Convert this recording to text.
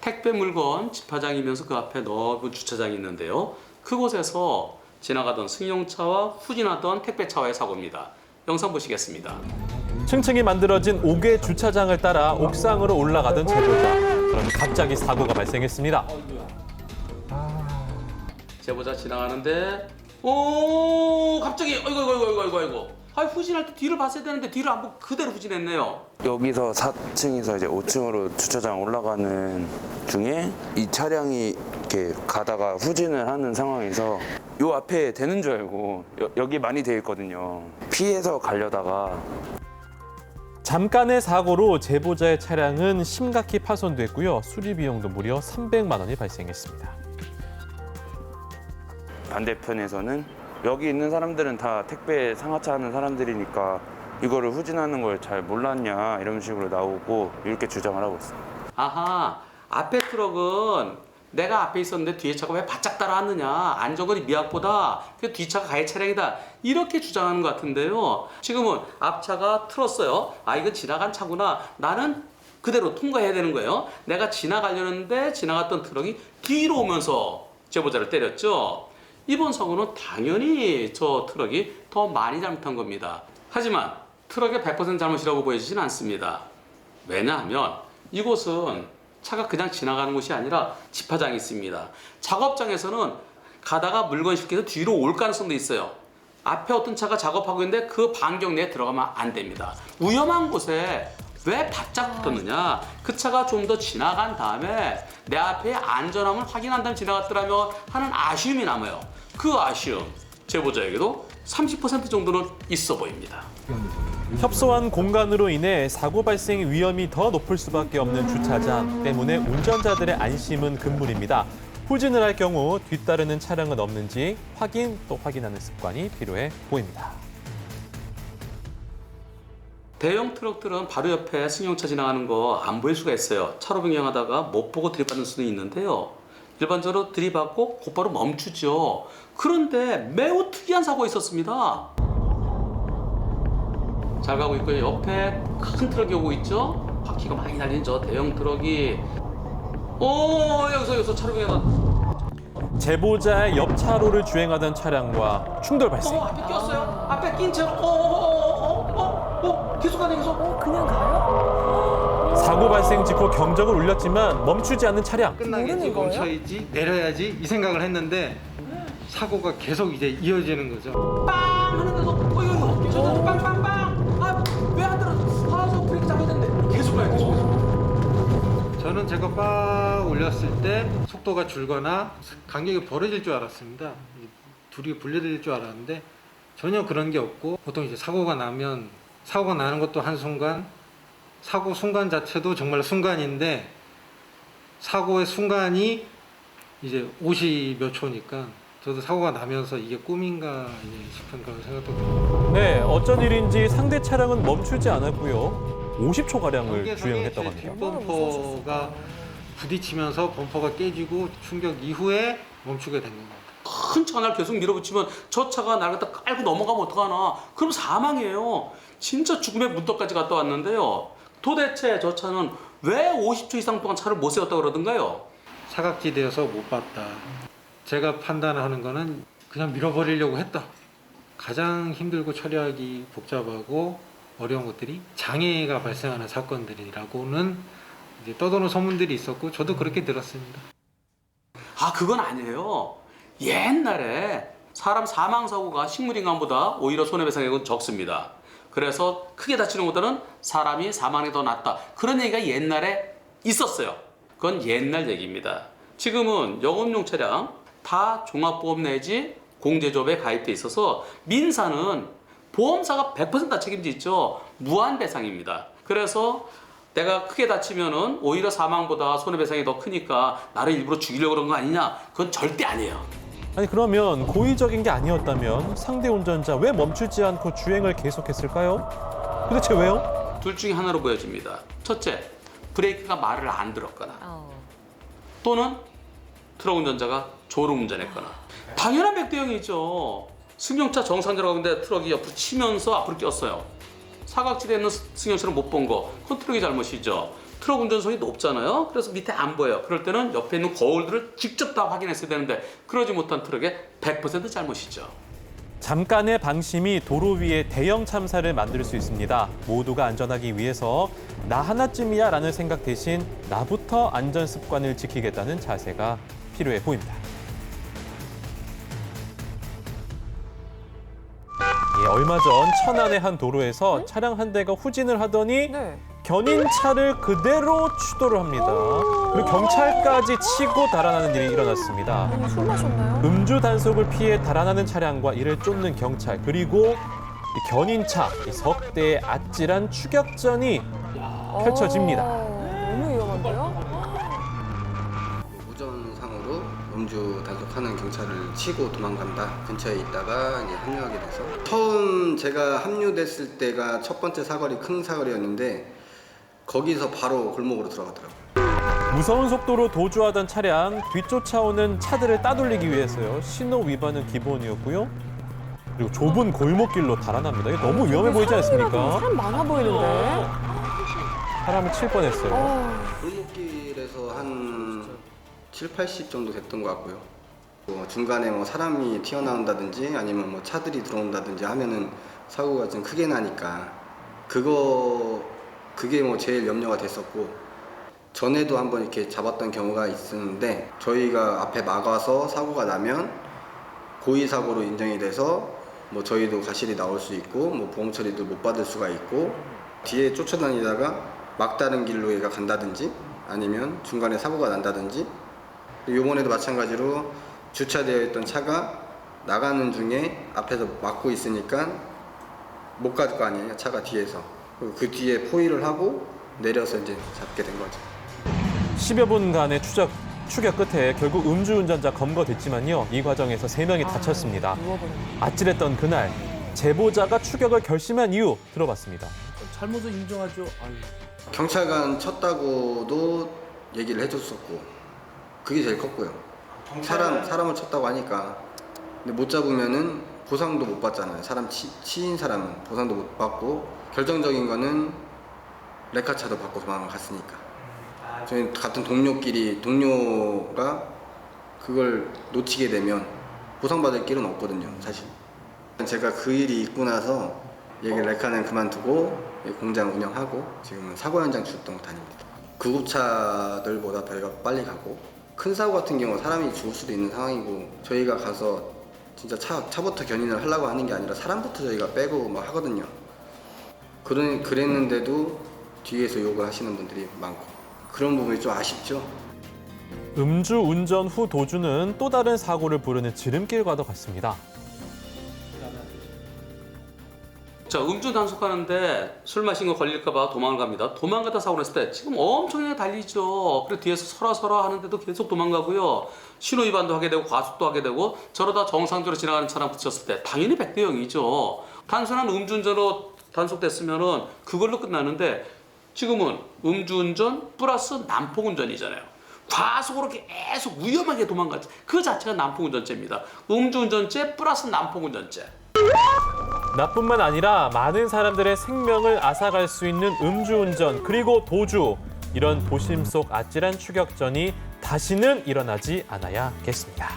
택배 물건 집화장이면서 그 앞에 넓은 주차장이 있는데요. 그곳에서 지나가던 승용차와 후진하던 택배차와의 사고입니다. 영상 보시겠습니다. 층층이 만들어진 5개 주차장을 따라 옥상으로 올라가던 제보자. 그런데 갑자기 사고가 발생했습니다. 제보자 지나가는데 갑자기 아이고. 후진할 때 뒤를 봤어야 되는데 뒤를 안 보고 그대로 후진했네요. 여기서 4층에서 이제 5층으로 주차장 올라가는 중에 이 차량이 이렇게 가다가 후진을 하는 상황에서 요 앞에 되는 줄 알고 여기 많이 돼 있거든요. 피해서 가려다가 잠깐의 사고로 제보자의 차량은 심각히 파손됐고요. 수리 비용도 무려 300만 원이 발생했습니다. 반대편에서는 여기 있는 사람들은 다 택배 상하차 하는 사람들이니까 이거를 후진하는 걸 잘 몰랐냐 이런 식으로 나오고 이렇게 주장을 하고 있어요. 아하, 앞에 트럭은 내가 앞에 있었는데 뒤에 차가 왜 바짝 따라왔느냐, 안전거리 미약보다 그 뒤차가 가해 차량이다, 이렇게 주장하는 것 같은데요. 지금은 앞차가 틀었어요. 이건 지나간 차구나, 나는 그대로 통과해야 되는 거예요. 내가 지나가려는데 지나갔던 트럭이 뒤로 오면서 제보자를 때렸죠. 이번 사고는 당연히 저 트럭이 더 많이 잘못한 겁니다. 하지만 트럭의 100% 잘못이라고 보여지진 않습니다. 왜냐하면 이곳은 차가 그냥 지나가는 곳이 아니라 집화장이 있습니다. 작업장에서는 가다가 물건 실기해서 뒤로 올 가능성도 있어요. 앞에 어떤 차가 작업하고 있는데 그 반경 내에 들어가면 안 됩니다. 위험한 곳에 왜 바짝 붙었느냐? 그 차가 좀 더 지나간 다음에 내 앞에 안전함을 확인한 다음에 지나갔더라면 하는 아쉬움이 남아요. 그 아쉬움, 제보자에게도 30% 정도는 있어 보입니다. 협소한 공간으로 인해 사고 발생 위험이 더 높을 수밖에 없는 주차장 때문에 운전자들의 안심은 금물입니다. 후진을 할 경우 뒤따르는 차량은 없는지 확인하는 습관이 필요해 보입니다. 대형 트럭들은 바로 옆에 승용차 지나가는 거 안 보일 수가 있어요. 차로 변경하다가 못 보고 들이받는 수도 있는데요. 일반적으로 들이받고 곧바로 멈추죠. 그런데 매우 특이한 사고가 있었습니다. 잘 가고 있고요. 옆에 큰 트럭이 오고 있죠. 바퀴가 많이 날린 저 대형 트럭이 여기서 차로 변경한 제보자의 옆 차로를 주행하던 차량과 충돌 발생. 앞에 꼈어요. 앞에 낀 채로 계속 가네 계속. 그냥 가요? 사고 발생 직후 경적을 울렸지만 멈추지 않는 차량. 모르는 끝나겠지, 거예요? 멈춰야지, 내려야지 이 생각을 했는데 사고가 계속 이제 이어지는 거죠. 빵 하는 데서 이거 빵빵빵. 왜 안 들어? 저 브레이크 잡아야 되는데 계속 가요 계속. 저는 제가 빡 올렸을 때 속도가 줄거나 간격이 벌어질 줄 알았습니다. 둘이 분리될 줄 알았는데 전혀 그런 게 없고, 보통 이제 사고가 나는 것도 한순간, 사고 순간 자체도 정말 순간인데 사고의 순간이 이제 50몇 초니까 저도 사고가 나면서 이게 꿈인가 싶은 그런 생각도 들어요. 네, 어쩐 일인지 상대 차량은 멈추지 않았고요. 50초가량을 주행했다고 합니다. 뒷범퍼가 부딪히면서 범퍼가 깨지고 충격 이후에 멈추게 된 겁니다. 큰 차가 날 계속 밀어붙이면 저 차가 날 갖다 깔고 넘어가면 어떡하나. 그럼 사망이에요. 진짜 죽음의 문턱까지 갔다 왔는데요. 도대체 저 차는 왜 50초 이상 동안 차를 못 세웠다고 그러던가요? 사각지대여서 못 봤다. 제가 판단하는 거는 그냥 밀어버리려고 했다. 가장 힘들고 처리하기 복잡하고 어려운 것들이 장애가 발생하는 사건들이라고는 이제 떠도는 소문들이 있었고 저도 그렇게 들었습니다. 그건 아니에요. 옛날에 사람 사망사고가 식물인간보다 오히려 손해배상액은 적습니다. 그래서 크게 다치는 것보다는 사람이 사망이 더 낫다. 그런 얘기가 옛날에 있었어요. 그건 옛날 얘기입니다. 지금은 영업용 차량 다 종합보험 내지 공제조합에 가입돼 있어서 민사는 보험사가 100% 책임지죠. 무한배상입니다. 그래서 내가 크게 다치면은 오히려 사망보다 손해배상이 더 크니까 나를 일부러 죽이려고 그런 거 아니냐? 그건 절대 아니에요. 아니 그러면 고의적인 게 아니었다면 상대 운전자 왜 멈추지 않고 주행을 계속했을까요? 도대체 왜요? 둘 중에 하나로 보여집니다. 첫째, 브레이크가 말을 안 들었거나 또는 트럭 운전자가 졸음 운전했거나. 당연한 백대형이죠. 승용차 정상적으로 가는데 트럭이 옆으로 치면서 앞으로 꼈어요. 사각지대에 있는 승용차를 못 본 거, 그건 트럭이 잘못이죠. 트럭 운전석이 높잖아요. 그래서 밑에 안 보여요. 그럴 때는 옆에 있는 거울들을 직접 다 확인했어야 되는데 그러지 못한 트럭의 100% 잘못이죠. 잠깐의 방심이 도로 위에 대형 참사를 만들 수 있습니다. 모두가 안전하기 위해서 나 하나쯤이야 라는 생각 대신 나부터 안전 습관을 지키겠다는 자세가 필요해 보입니다. 예, 얼마 전 천안의 한 도로에서 차량 한 대가 후진을 하더니 네. 견인차를 그대로 추돌을 합니다. 그리고 경찰까지 치고 달아나는 일이 일어났습니다. 술 마셨나요? 음주 단속을 피해 달아나는 차량과 이를 쫓는 경찰 그리고 이 견인차 이 석 대의 아찔한 추격전이 펼쳐집니다. 너무 위험한데요? 우전상으로 음주 단속하는 경찰을 치고 도망간다. 근처에 있다가 이제 합류하게 돼서 처음 제가 합류됐을 때가 첫 번째 사거리 큰 사거리였는데 거기서 바로 골목으로 들어가더라고요. 무서운 속도로 도주하던 차량 뒤쫓아오는 차들을 따돌리기 위해서요. 신호 위반은 기본이었고요. 그리고 좁은 골목길로 달아납니다. 이게 너무 위험해 보이지 않습니까? 사람 많아 보이는데. 사람을 칠 뻔했어요. 골목길에서 한 7, 80 정도 됐던 것 같고요. 중간에 뭐 사람이 튀어나온다든지 아니면 뭐 차들이 들어온다든지 하면은 사고가 좀 크게 나니까 그게 뭐 제일 염려가 됐었고 전에도 한번 이렇게 잡았던 경우가 있었는데 저희가 앞에 막아서 사고가 나면 고의 사고로 인정이 돼서 뭐 저희도 과실이 나올 수 있고 뭐 보험 처리도 못 받을 수가 있고 뒤에 쫓아다니다가 막다른 길로 얘가 간다든지 아니면 중간에 사고가 난다든지 요번에도 마찬가지로 주차되어 있던 차가 나가는 중에 앞에서 막고 있으니까 못 갈 거 아니에요, 차가 뒤에서. 그 뒤에 포위를 하고 내려서 이제 잡게 된 거죠. 10여 분간의 추격 끝에 결국 음주운전자 검거됐지만요. 이 과정에서 3명이 다쳤습니다. 아찔했던 그날 제보자가 추격을 결심한 이유 들어봤습니다. 잘못을 인정하죠. 경찰관 쳤다고도 얘기를 해줬었고 그게 제일 컸고요. 사람을 쳤다고 하니까 근데 못 잡으면은 보상도 못 받잖아요. 사람 치인 사람은 보상도 못 받고 결정적인 거는 레카차도 받고 도망갔으니까 저희 같은 동료가 그걸 놓치게 되면 보상받을 길은 없거든요, 사실. 제가 그 일이 있고 나서 얘기 레카는 그만두고 공장 운영하고 지금은 사고 현장 출동 다닙니다. 구급차들보다 저희가 빨리 가고 큰 사고 같은 경우 사람이 죽을 수도 있는 상황이고 저희가 가서 진짜 차부터 견인을 하려고 하는 게 아니라 사람부터 저희가 빼고 막 하거든요. 그랬는데도 뒤에서 욕을 하시는 분들이 많고 그런 부분이 좀 아쉽죠. 음주 운전 후 도주는 또 다른 사고를 부르는 지름길과도 같습니다. 자, 음주 단속하는데 술 마신 거 걸릴까 봐 도망을 갑니다. 도망가다 사고 냈을 때 지금 엄청나게 달리죠. 그리고 뒤에서 서라 하는데도 계속 도망가고요. 신호 위반도 하게 되고 과속도 하게 되고 저러다 정상적으로 지나가는 차량 붙였을 때 당연히 100대 0이죠. 단순한 음주운전으로 단속됐으면은 그걸로 끝나는데 지금은 음주운전 플러스 난폭운전이잖아요. 과속으로 계속 위험하게 도망가지. 그 자체가 난폭운전죄입니다. 음주운전죄 플러스 난폭운전죄. 나뿐만 아니라 많은 사람들의 생명을 앗아갈 수 있는 음주운전 그리고 도주. 이런 도심 속 아찔한 추격전이 다시는 일어나지 않아야겠습니다.